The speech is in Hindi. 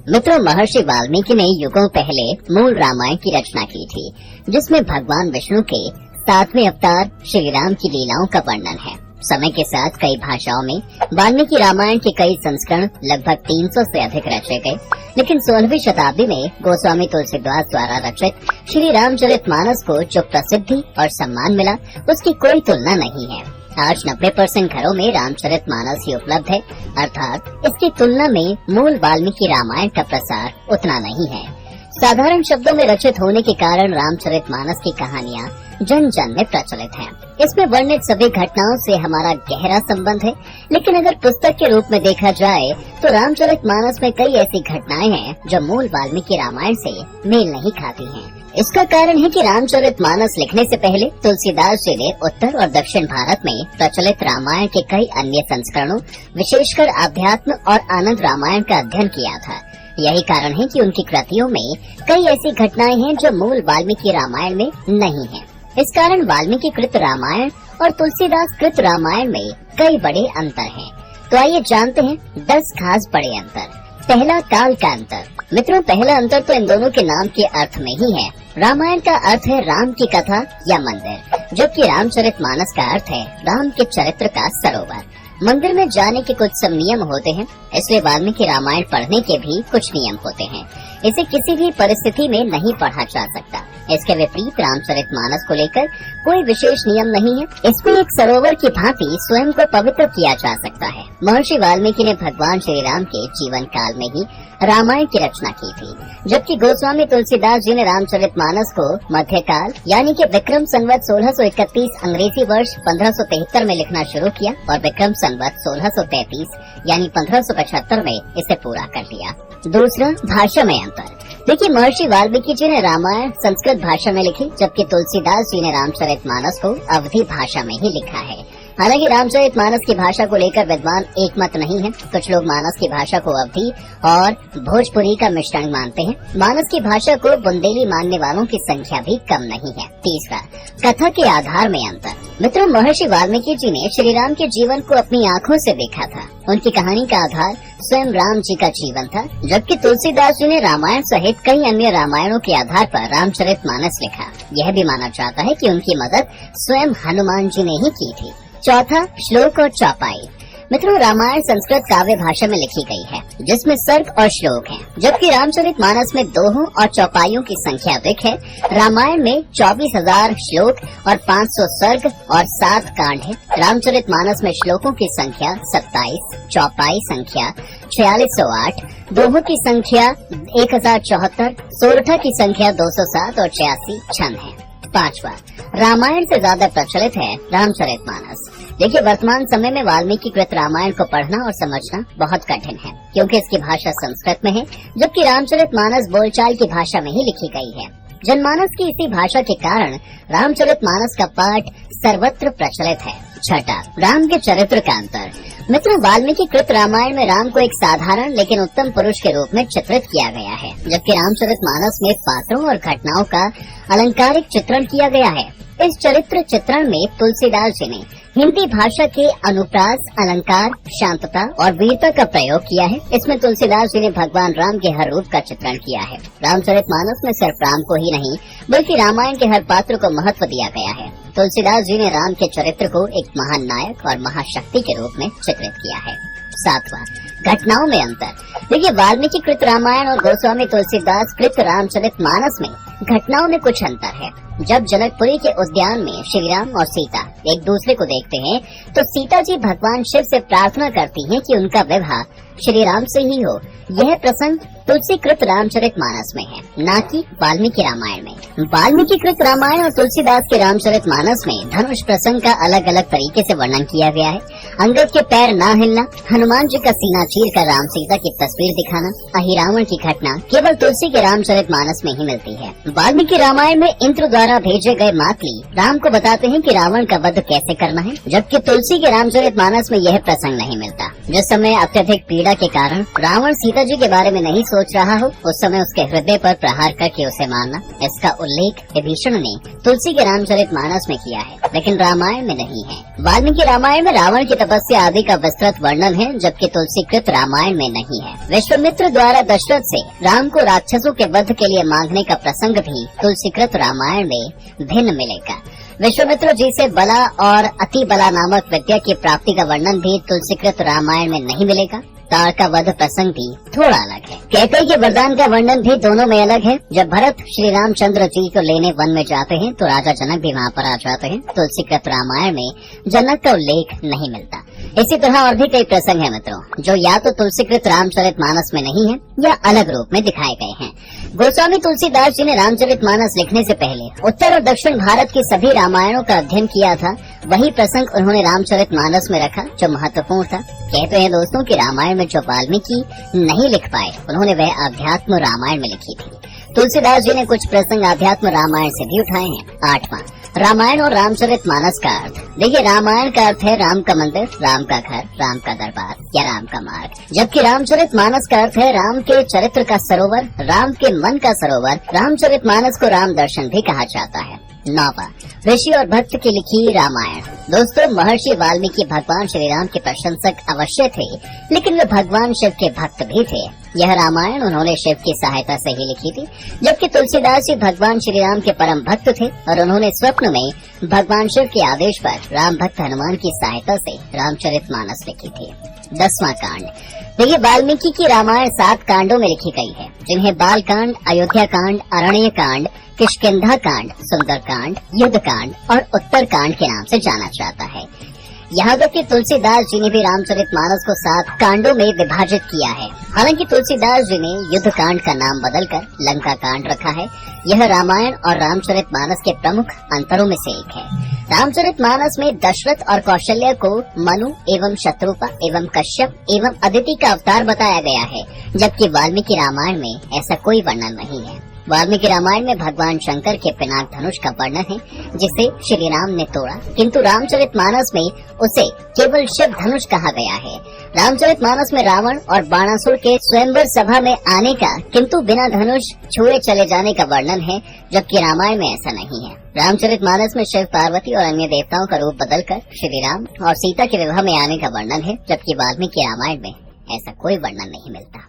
मित्रों, महर्षि वाल्मीकि ने युगों पहले मूल रामायण की रचना की थी, जिसमें भगवान विष्णु के 7वें अवतार श्री राम की लीलाओं का वर्णन है। समय के साथ कई भाषाओं में वाल्मीकि रामायण के कई संस्करण लगभग 300 से अधिक रचे गए, लेकिन 16वीं शताब्दी में गोस्वामी तुलसीदास द्वारा रचित श्री रामचरितमानस को जो प्रसिद्धि और सम्मान मिला, उसकी कोई तुलना नहीं है। आज 90% घरों में रामचरितमानस ही उपलब्ध है, अर्थात इसकी तुलना में मूल वाल्मीकि रामायण का प्रसार उतना नहीं है। साधारण शब्दों में रचित होने के कारण रामचरितमानस की कहानियाँ जन जन में प्रचलित हैं। इसमें वर्णित सभी घटनाओं से हमारा गहरा संबंध है, लेकिन अगर पुस्तक के रूप में देखा जाए तो रामचरितमानस में कई ऐसी घटनाएं हैं जो मूल वाल्मीकि रामायण से मेल नहीं खाती हैं। इसका कारण है कि रामचरितमानस लिखने से पहले तुलसीदास जी ने उत्तर और दक्षिण भारत में प्रचलित रामायण के कई अन्य संस्करणों, विशेषकर आध्यात्म और आनंद रामायण का अध्ययन किया था। यही कारण है कि उनकी कृतियों में कई ऐसी घटनाएं हैं जो मूल वाल्मीकि रामायण में नहीं है। इस कारण वाल्मीकि कृत रामायण और तुलसीदास कृत रामायण में कई बड़े अंतर हैं। तो आइए जानते हैं 10 खास बड़े अंतर। पहला, काल का अंतर। मित्रों, पहला अंतर तो इन दोनों के नाम के अर्थ में ही है। रामायण का अर्थ है राम की कथा या मंदिर, जबकि रामचरितमानस का अर्थ है राम के चरित्र का सरोवर। मंदिर में जाने के कुछ सब नियम होते हैं, इसलिए वाल्मीकि रामायण पढ़ने के भी कुछ नियम होते हैं। इसे किसी भी परिस्थिति में नहीं पढ़ा जा सकता। इसके विपरीत रामचरितमानस को लेकर कोई विशेष नियम नहीं है। इसमें एक सरोवर की भांति स्वयं को पवित्र किया जा सकता है। महर्षि वाल्मीकि ने भगवान श्री राम के जीवन काल में ही रामायण की रचना की थी, जबकि गोस्वामी तुलसीदास जी ने रामचरितमानस को मध्यकाल यानी कि विक्रम संवत 1631 अंग्रेजी वर्ष 1573 में लिखना शुरू किया और विक्रम संवत 1633 यानी 1575 में इसे पूरा कर लिया। दूसरा, भाषा में अंतर। देखिए, महर्षि वाल्मीकि जी ने रामायण संस्कृत भाषा में लिखी, जबकि तुलसीदास जी ने रामचरितमानस को अवधी भाषा में ही लिखा है। हालांकि रामचरितमानस की भाषा को लेकर विद्वान एक मत नहीं है। कुछ लोग मानस की भाषा को अवधी और भोजपुरी का मिश्रण मानते हैं। मानस की भाषा को बुंदेली मानने वालों की संख्या भी कम नहीं है। तीसरा, कथा के आधार में अंतर। मित्रों, महर्षि वाल्मीकि जी ने श्री राम के जीवन को अपनी आँखों से देखा था। उनकी कहानी का आधार स्वयं राम जी का जीवन था, जबकि तुलसीदास जी ने रामायण सहित कई अन्य रामायणों के आधार पर रामचरितमानस लिखा। यह भी माना जाता है कि उनकी मदद स्वयं हनुमान जी ने ही की थी। चौथा, श्लोक और चौपाई। मित्रों, रामायण संस्कृत काव्य भाषा में लिखी गई है, जिसमें सर्ग और श्लोक हैं, जबकि रामचरितमानस में दोहों और चौपाइयों की संख्या अधिक है। रामायण में 24,000 श्लोक और 500 सर्ग और 7 कांड है। रामचरितमानस में श्लोकों की संख्या 27, चौपाई संख्या 4608, दोहों की संख्या 1074, सोरठा की संख्या 207 और 86 छंद है। पांचवा, रामायण से ज्यादा प्रचलित है रामचरितमानस। देखिए, वर्तमान समय में वाल्मीकि कृत रामायण को पढ़ना और समझना बहुत कठिन है, क्योंकि इसकी भाषा संस्कृत में है, जबकि रामचरितमानस बोलचाल की भाषा में ही लिखी गई है। जनमानस की इसी भाषा के कारण रामचरितमानस का पाठ सर्वत्र प्रचलित है। छठा, राम के चरित्र का अंतर। मित्रों, वाल्मीकि कृत रामायण में राम को एक साधारण लेकिन उत्तम पुरुष के रूप में चित्रित किया गया है, जबकि रामचरितमानस में पात्रों और घटनाओं का अलंकारिक चित्रण किया गया है। इस चरित्र चित्रण में तुलसीदास जी ने हिंदी भाषा के अनुप्रास, अलंकार, शांतता और वीरता का प्रयोग किया है। इसमें तुलसीदास जी ने भगवान राम के हर रूप का चित्रण किया है। रामचरितमानस में सिर्फ राम को ही नहीं, बल्कि रामायण के हर पात्र को महत्व दिया गया है। तुलसीदास जी ने राम के चरित्र को एक महान नायक और महाशक्ति के रूप में चित्रित किया है। सातवां, घटनाओं में अंतर। देखिए, वाल्मीकि कृत रामायण और गोस्वामी तुलसीदास कृत रामचरितमानस में घटनाओं में कुछ अंतर है। जब जनकपुरी के उद्यान में श्री राम और सीता एक दूसरे को देखते हैं, तो सीता जी भगवान शिव से प्रार्थना करती हैं कि उनका विवाह श्री राम से ही हो। यह प्रसंग तुलसी कृत रामचरितमानस में है, न कि वाल्मीकि रामायण में। वाल्मीकि कृत रामायण और तुलसीदास के रामचरितमानस में धनुष प्रसंग का अलग अलग तरीके से वर्णन किया गया है। अंगद के पैर ना हिलना, हनुमान जी का सीना चीर कर राम सीता की तस्वीर दिखाना, अहिरावण की घटना केवल तुलसी के रामचरितमानस में ही मिलती है। वाल्मीकि रामायण में इंद्र द्वारा भेजे गए मातली राम को बताते हैं कि रावण का वध कैसे करना है, जबकि तुलसी के रामचरितमानस में यह प्रसंग नहीं मिलता। जिस समय अत्यधिक पीड़ा पीड़ा के कारण रावण सीता जी के बारे में नहीं सोच रहा हो, उस समय उसके हृदय पर प्रहार करके उसे मारना, इसका उल्लेख विभीषण ने तुलसी के रामचरितमानस में किया है, लेकिन रामायण में नहीं है। वाल्मीकि रामायण में रावण की तपस्या आदि का विस्तृत वर्णन है, जबकि तुलसीकृत रामायण में नहीं है। विश्वामित्र द्वारा दशरथ से राम को राक्षसों के वध के लिए मांगने का प्रसंग भी तुलसीकृत रामायण में भिन्न मिलेगा। विश्वामित्र जी से बला और अति बला नामक विद्या की प्राप्ति का वर्णन भी तुलसीकृत रामायण में नहीं मिलेगा। तार का वध प्रसंग भी थोड़ा अलग है। कैकेयी के वरदान का वर्णन भी दोनों में अलग है। जब भरत श्री रामचंद्र जी को लेने वन में जाते हैं तो राजा जनक भी वहाँ पर आ जाते हैं। तुलसीकृत रामायण में जनक का उल्लेख नहीं मिलता। इसी तरह और भी कई प्रसंग हैं मित्रों, जो या तो तुलसीकृत रामचरितमानस में नहीं है या अलग रूप में दिखाए गए हैं। गोस्वामी तुलसीदास जी ने रामचरितमानस लिखने से पहले उत्तर और दक्षिण भारत की सभी रामायणों का अध्ययन किया था। वही प्रसंग उन्होंने रामचरितमानस में रखा जो महत्वपूर्ण था। कहते हैं दोस्तों कि रामायण में जो वाल्मीकि नहीं लिख पाए, उन्होंने वह अध्यात्म रामायण में लिखी थी। तुलसीदास जी ने कुछ प्रसंग अध्यात्म रामायण से भी उठाए हैं। 8वां, रामायण और रामचरितमानस का अर्थ। देखिए, रामायण का अर्थ है राम का मंदिर, राम का घर, राम का दरबार या राम का मार्ग, जबकि रामचरितमानस का अर्थ है राम के चरित्र का सरोवर, राम के मन का सरोवर। रामचरितमानस को राम दर्शन भी कहा जाता है। 9वां, ऋषि और भक्त की लिखी रामायण। दोस्तों, महर्षि वाल्मीकि भगवान श्री राम के प्रशंसक अवश्य थे, लेकिन वे भगवान शिव के भक्त भी थे। यह रामायण उन्होंने शिव की सहायता से ही लिखी थी, जबकि तुलसीदास जी भगवान श्री राम के परम भक्त थे और उन्होंने स्वप्न में भगवान शिव के आदेश पर राम भक्त हनुमान की सहायता से रामचरितमानस लिखी थी। 10वां कांड। देखिए, वाल्मीकि की रामायण 7 कांडों में लिखी गई है, जिन्हें बाल कांड, अयोध्या कांड, अरण्य कांड, किष्किंधा कांड, सुंदर कांड, युद्ध कांड और उत्तर कांड के नाम से जाना जाता है। यहाँ तक कि तुलसीदास जी ने भी रामचरितमानस को 7 कांडों में विभाजित किया है। हालांकि तुलसीदास जी ने युद्ध कांड का नाम बदलकर लंका कांड रखा है। यह रामायण और रामचरितमानस के प्रमुख अंतरों में से एक है। रामचरितमानस में दशरथ और कौशल्या को मनु एवं शत्रुपा एवं कश्यप एवं अदिति का अवतार बताया गया है, जबकि वाल्मीकि रामायण में ऐसा कोई वर्णन नहीं है। वाल्मीकि रामायण में भगवान शंकर के पिनाक धनुष का वर्णन है, जिसे श्री राम ने तोड़ा, किंतु रामचरितमानस में उसे केवल शिव धनुष कहा गया है। रामचरितमानस में रावण और बाणासुर के स्वयंवर सभा में आने का, किंतु बिना धनुष छुए चले जाने का वर्णन है, जबकि रामायण में ऐसा नहीं है। रामचरितमानस में शिव, पार्वती और अन्य देवताओं का रूप बदलकर श्री राम और सीता के विवाह में आने का वर्णन है, जबकि वाल्मीकि रामायण में ऐसा कोई वर्णन नहीं मिलता।